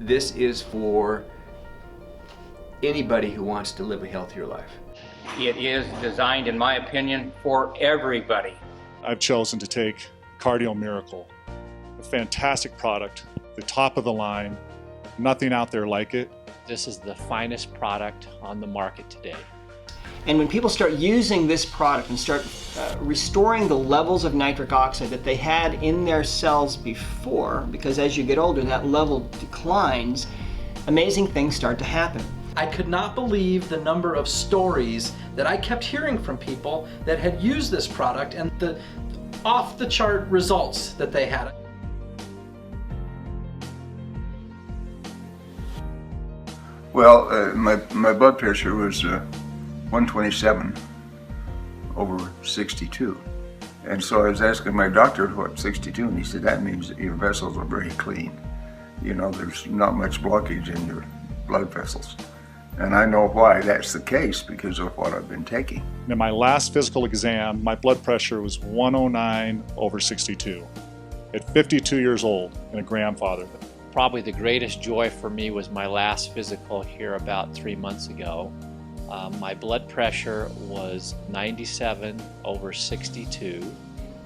This is for anybody who wants to live a healthier life. It is designed, in my opinion, for everybody. I've chosen to take Cardio Miracle, a fantastic product, the top of the line, nothing out there like it. This is the finest product on the market today. And when people start using this product and start restoring the levels of nitric oxide that they had in their cells before, because as you get older that level declines, amazing things start to happen. I could not believe the number of stories that I kept hearing from people that had used this product and the off-the-chart results that they had. Well, my blood pressure was 127 over 62. And so I was asking my doctor what 62, and he said that means that your vessels are very clean. You know, there's not much blockage in your blood vessels. And I know why that's the case, because of what I've been taking. In my last physical exam, my blood pressure was 109 over 62 at 52 years old and a grandfather. Probably the greatest joy for me was my last physical here about 3 months ago. My blood pressure was 97 over 62.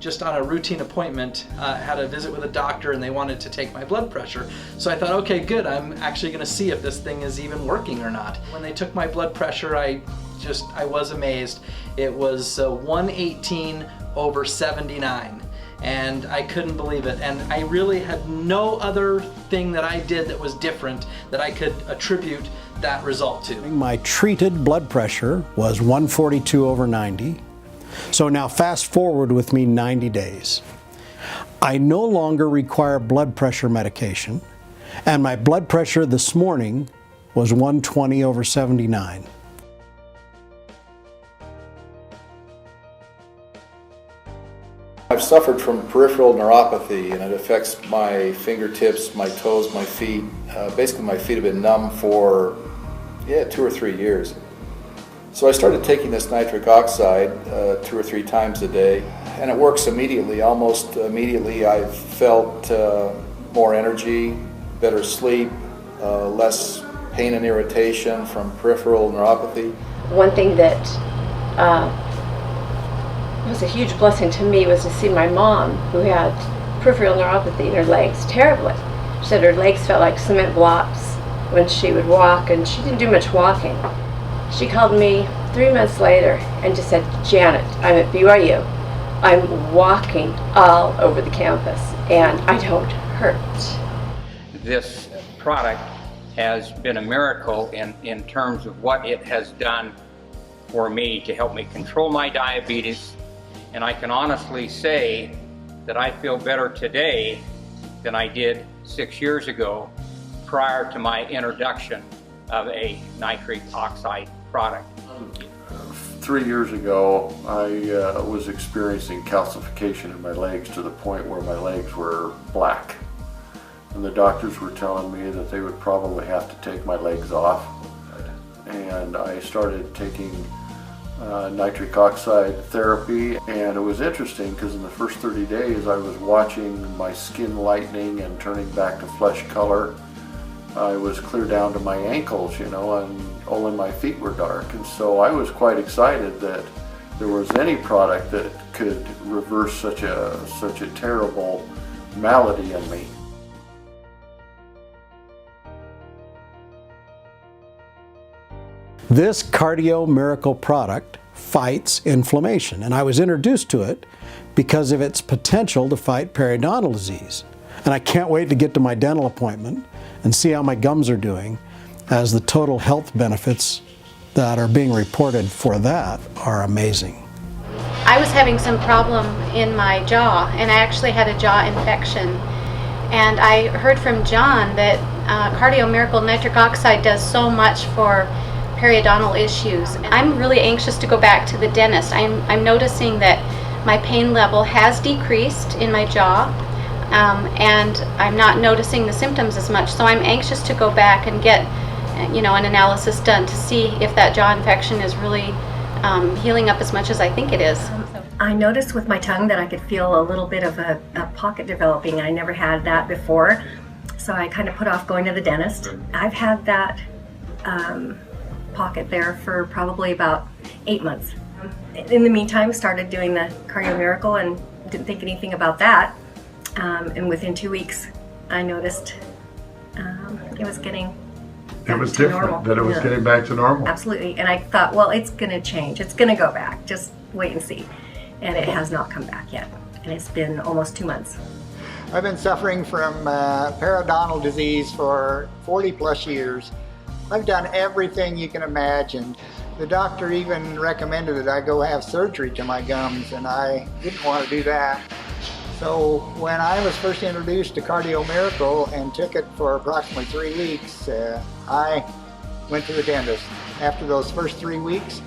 Just on a routine appointment, had a visit with a doctor and they wanted to take my blood pressure. So I thought, okay, good, I'm actually gonna see if this thing is even working or not. When they took my blood pressure, I was amazed. It was 118 over 79. And I couldn't believe it. And I really had no other thing that I did that was different that I could attribute that result to. My treated blood pressure was 142 over 90. So now fast forward with me 90 days. I no longer require blood pressure medication, and my blood pressure this morning was 120 over 79. I've suffered from peripheral neuropathy, and it affects my fingertips, my toes, my feet. Basically my feet have been numb for 2 or 3 years. So I started taking this nitric oxide 2 or 3 times a day, and it works immediately. Almost immediately I've felt more energy, better sleep, less pain and irritation from peripheral neuropathy. One thing that was a huge blessing to me was to see my mom, who had peripheral neuropathy in her legs terribly. She said her legs felt like cement blocks when she would walk, and she didn't do much walking. She called me 3 months later and just said, "Janet, I'm at BYU. I'm walking all over the campus and I don't hurt." This product has been a miracle in terms of what it has done for me to help me control my diabetes. And I can honestly say that I feel better today than I did 6 years ago prior to my introduction of a nitric oxide product. 3 years ago, I was experiencing calcification in my legs to the point where my legs were black. And the doctors were telling me that they would probably have to take my legs off. And I started taking nitric oxide therapy, and it was interesting because in the first 30 days I was watching my skin lightening and turning back to flesh color. I was clear down to my ankles, you know, and only my feet were dark. And so I was quite excited that there was any product that could reverse such a terrible malady in me. This Cardio Miracle product fights inflammation, and I was introduced to it because of its potential to fight periodontal disease. And I can't wait to get to my dental appointment and see how my gums are doing, as the total health benefits that are being reported for that are amazing. I was having some problem in my jaw, and I actually had a jaw infection. And I heard from John that Cardio Miracle Nitric Oxide does so much for periodontal issues. I'm really anxious to go back to the dentist. I'm noticing that my pain level has decreased in my jaw, and I'm not noticing the symptoms as much. So I'm anxious to go back and get, an analysis done to see if that jaw infection is really healing up as much as I think it is. I noticed with my tongue that I could feel a little bit of a pocket developing. I never had that before. so I kind of put off going to the dentist. I've had that pocket there for probably about 8 months. In the meantime, started doing the Cardio Miracle and didn't think anything about that. And within 2 weeks, I noticed it was getting It was different, normal. that it was getting back to normal. Absolutely. And I thought, well, it's going to change. It's going to go back. Just wait and see. And it has not come back yet. And it's been almost 2 months. I've been suffering from periodontal disease for 40 plus years. I've done everything you can imagine. The doctor even recommended that I go have surgery to my gums, and I didn't want to do that. So when I was first introduced to Cardio Miracle and took it for approximately 3 weeks, I went to the dentist. After those first 3 weeks,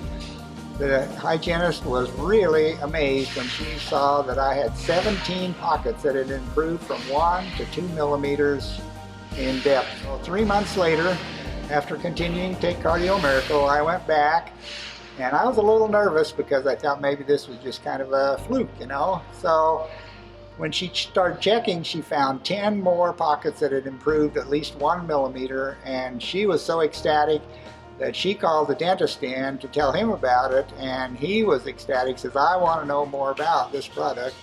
the hygienist was really amazed when she saw that I had 17 pockets that had improved from 1 to 2 millimeters in depth. So 3 months later, after continuing to take Cardio Miracle, I went back, and I was a little nervous because I thought maybe this was just kind of a fluke, you know. So when she started checking, she found 10 more pockets that had improved at least 1 millimeter, and she was so ecstatic that she called the dentist in to tell him about it, and he was ecstatic, says, I want to know more about this product.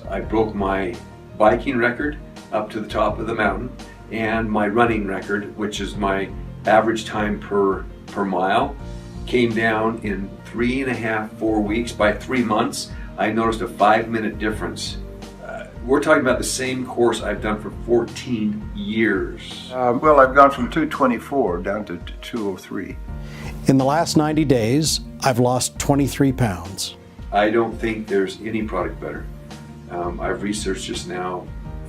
I broke my biking record up to the top of the mountain, and my running record, which is my average time per mile, came down in 3.5, 4 weeks. By 3 months, I noticed a 5-minute difference. We're talking about the same course I've done for 14 years. Well, I've gone from 224 down to 203. In the last 90 days, I've lost 23 pounds. I don't think there's any product better. I've researched this now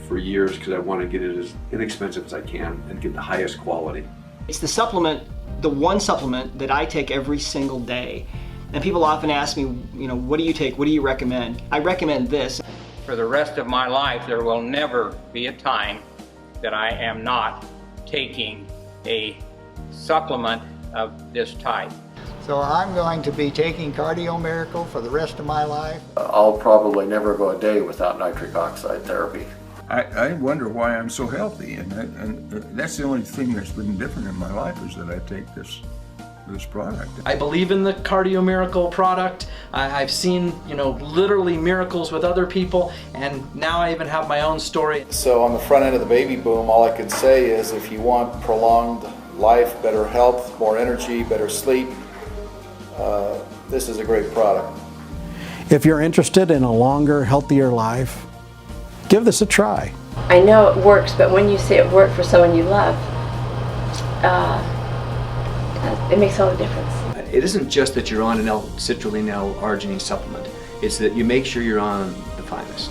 for years because I want to get it as inexpensive as I can and get the highest quality. It's the supplement, the one supplement that I take every single day. And people often ask me, you know, what do you take? What do you recommend? I recommend this. For the rest of my life, there will never be a time that I am not taking a supplement of this type. So I'm going to be taking Cardio Miracle for the rest of my life. I'll probably never go a day without nitric oxide therapy. I wonder why I'm so healthy, and that's the only thing that's been different in my life is that I take this product. I believe in the Cardio Miracle product. I've seen, you know, literally miracles with other people, and now I even have my own story. So on the front end of the baby boom, all I can say is if you want prolonged life, better health, more energy, better sleep, this is a great product. If you're interested in a longer, healthier life, give this a try. I know it works, but when you see it work for someone you love, it makes all the difference. It isn't just that you're on an L-citrulline L-arginine supplement. It's that you make sure you're on the finest.